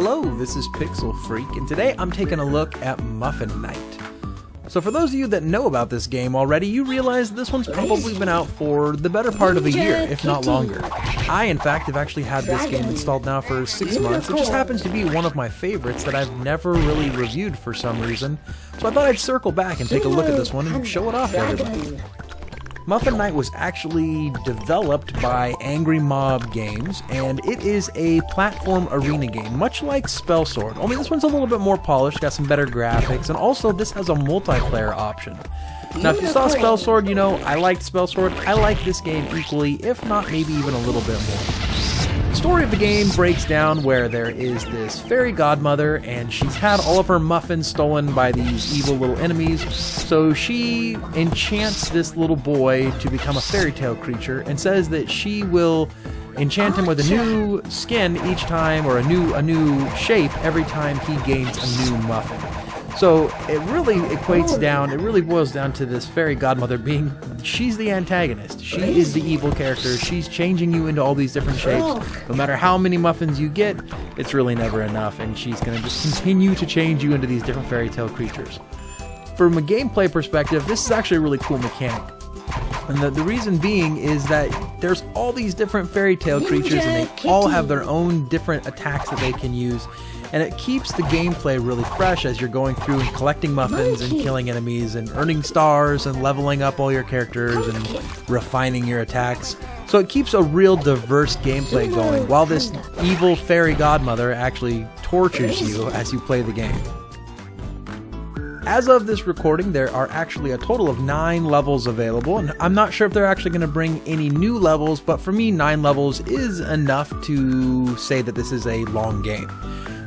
Hello, this is Pixel Freak, and today I'm taking a look at Muffin Night. So for those of you that know about this game already, you realize this one's probably been out for the better part of a year, if not longer. I, in fact, have actually had this game installed now for 6 months. It just happens to be one of my favorites that I've never really reviewed for some reason. So I thought I'd circle back and take a look at this one and show it off to everybody. Muffin Night was actually developed by Angry Mob Games, and it is a platform arena game, much like Spell Sword, only this one's a little bit more polished, got some better graphics, and also this has a multiplayer option. Now, if you saw Spell Sword, you know, I liked Spell Sword. I like this game equally, if not maybe even a little bit more. The story of the game breaks down where there is this fairy godmother, and she's had all of her muffins stolen by these evil little enemies, so she enchants this little boy to become a fairy tale creature and says that she will enchant him with a new skin each time, or a new shape every time he gains a new muffin. So it really boils down to this fairy godmother being, she's the antagonist. She is the evil character. She's changing you into all these different shapes. No matter how many muffins you get, it's really never enough, and she's going to just continue to change you into these different fairy tale creatures. From a gameplay perspective, this is actually a really cool mechanic. And the reason being is that there's all these different fairy tale creatures, and they all have their own different attacks that they can use. And it keeps the gameplay really fresh as you're going through and collecting muffins and killing enemies and earning stars and leveling up all your characters and refining your attacks. So it keeps a real diverse gameplay going while this evil fairy godmother actually tortures you as you play the game. As of this recording, there are actually a total of 9 levels available, and I'm not sure if they're actually going to bring any new levels, but for me 9 levels is enough to say that this is a long game.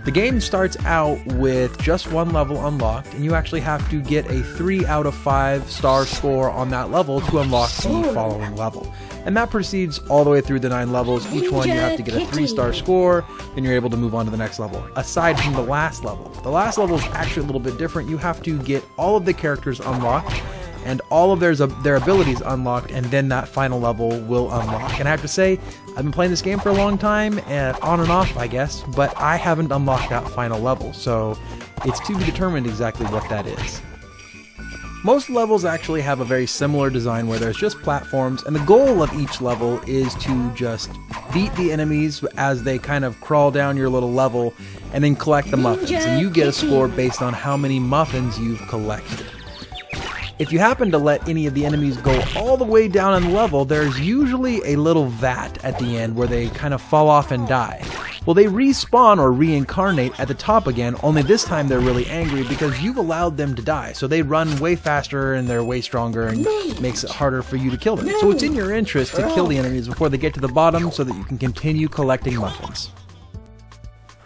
The game starts out with just 1 level unlocked, and you actually have to get a 3 out of 5 star score on that level to unlock the following level. And that proceeds all the way through the 9 levels. Each one you have to get a 3-star score, then you're able to move on to the next level. Aside from the last level. The last level is actually a little bit different. You have to get all of the characters unlocked, and all of their abilities unlocked, and then that final level will unlock. And I have to say, I've been playing this game for a long time, and on and off, I guess, but I haven't unlocked that final level, so it's to be determined exactly what that is. Most levels actually have a very similar design where there's just platforms, and the goal of each level is to just beat the enemies as they kind of crawl down your little level, and then collect the muffins, and you get a score based on how many muffins you've collected. If you happen to let any of the enemies go all the way down in the level, there's usually a little vat at the end where they kind of fall off and die. Well, they respawn or reincarnate at the top again, only this time they're really angry because you've allowed them to die. So they run way faster and they're way stronger, and makes it harder for you to kill them. So it's in your interest to kill the enemies before they get to the bottom so that you can continue collecting muffins.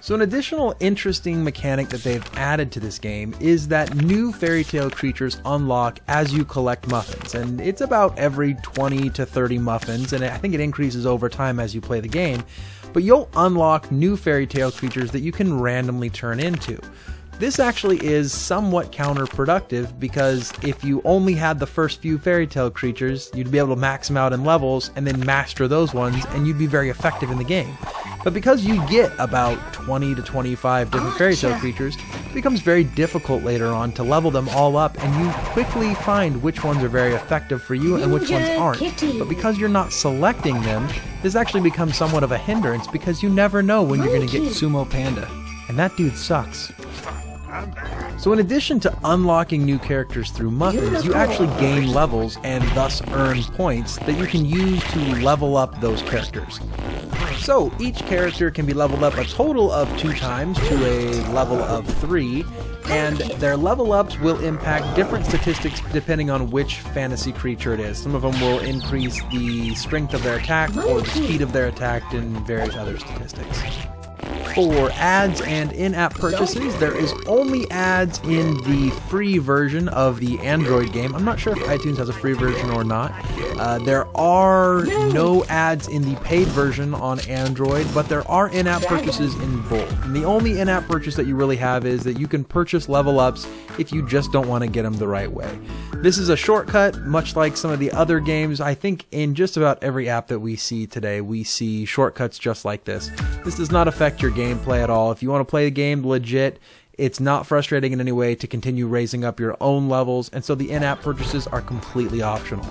So an additional interesting mechanic that they've added to this game is that new fairy tale creatures unlock as you collect muffins, and it's about every 20 to 30 muffins, and I think it increases over time as you play the game, but you'll unlock new fairy tale creatures that you can randomly turn into. This actually is somewhat counterproductive, because if you only had the first few fairy tale creatures, you'd be able to max them out in levels and then master those ones, and you'd be very effective in the game. But because you get about 20 to 25 different fairy tale creatures, it becomes very difficult later on to level them all up, and you quickly find which ones are very effective for you and which ones aren't. But because you're not selecting them, this actually becomes somewhat of a hindrance, because you never know when you're going to get Sumo Panda. And that dude sucks. So in addition to unlocking new characters through muffins, you actually gain levels and thus earn points that you can use to level up those characters. So each character can be leveled up a total of 2 times to a level of 3, and their level ups will impact different statistics depending on which fantasy creature it is. Some of them will increase the strength of their attack or the speed of their attack and various other statistics. For ads and in-app purchases, there is only ads in the free version of the Android game. I'm not sure if iTunes has a free version or not. There are no ads in the paid version on Android, but there are in-app purchases in both. And the only in-app purchase that you really have is that you can purchase level ups if you just don't want to get them the right way. This is a shortcut, much like some of the other games. I think in just about every app that we see today, we see shortcuts just like this. This does not affect your game gameplay at all. If you want to play the game legit, it's not frustrating in any way to continue raising up your own levels, and so the in-app purchases are completely optional.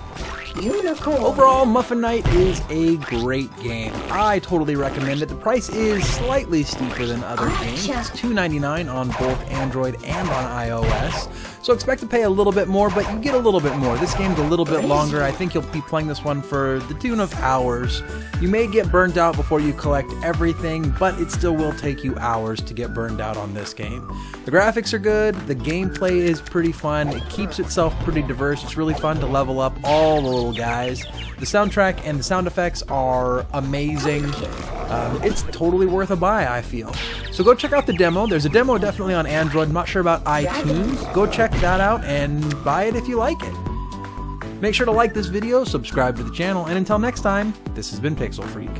Unicorn. Overall, Muffin Night is a great game. I totally recommend it. The price is slightly steeper than other games. It's $2.99 on both Android and on iOS. So expect to pay a little bit more, but you get a little bit more. This game's a little bit longer. I think you'll be playing this one for the tune of hours. You may get burned out before you collect everything, but it still will take you hours to get burned out on this game. The graphics are good. The gameplay is pretty fun. It keeps itself pretty diverse. It's really fun to level up all the little guys. The soundtrack and the sound effects are amazing. It's totally worth a buy, I feel. So go check out the demo. There's a demo definitely on Android. I'm not sure about iTunes. Go check that out and buy it if you like it. Make sure to like this video, subscribe to the channel, and until next time, this has been Pixel Freak.